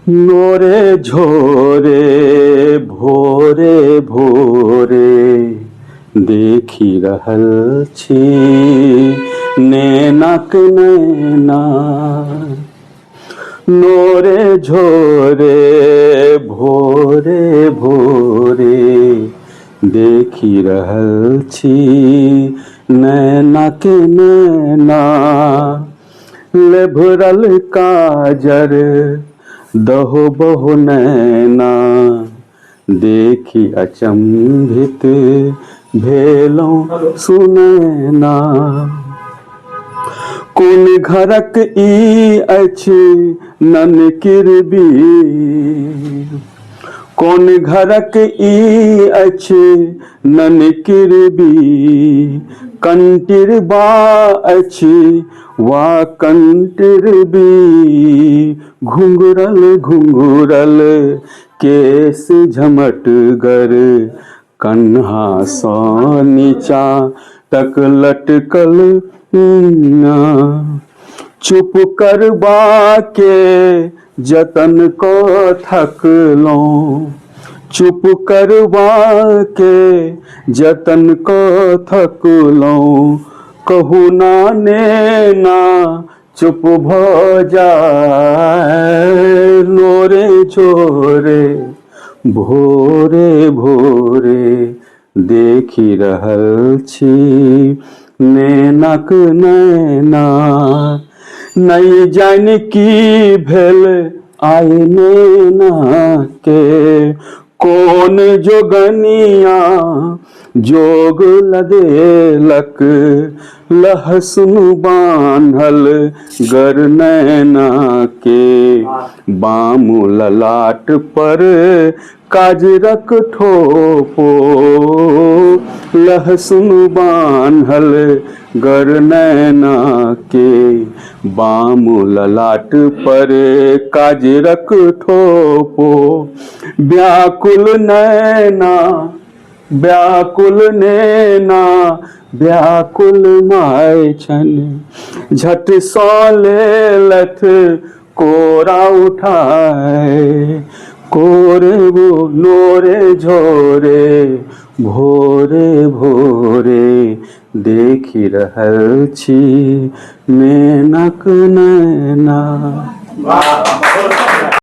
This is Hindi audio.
नोरे झोरे भोरे भोरे देखी रहल छी नैनक नैना। नोरे झोरे भोरे भोरे देखी रहल छी नैनक नैना। लेभरल काजर दहो बहु नैना देखी अचंभित भेलौं सुनैना। कोन घरक ई अछि ननकिरबी, कोन घरक ई अछि ननकिरबी। कंटिरबा अछि वा कंटिरबी, घुंघरल घुंघरल केस झमटगर कन्हा सँ नीचा तक लटकल ना। चुप करबा के जतन को थकलौं, चुप करबा के जतन को थकलौं। कहू ना नैना चुप भ जाए। नोरे झोरे भोरे भोरे देखी रहल छी नैनक नैना। नहीं जानि की भेल आइ नैना के, कोन जोगनिया जोग लगेलक लहसुन बान्हल गर नैना के। बाम ललाट पर काजरक ठोपो लहसुन बान्हल गर नैना के। बाम ललाट पर काजरक ठोपो। व्याकुल नैना व्याकुल नैना व्याकुल माय छन, झट सँ लेलथ कोरा उठाए। कोरे वो नोरे झोरे भोरे भोरे देखी रहल छी नैनक नैना।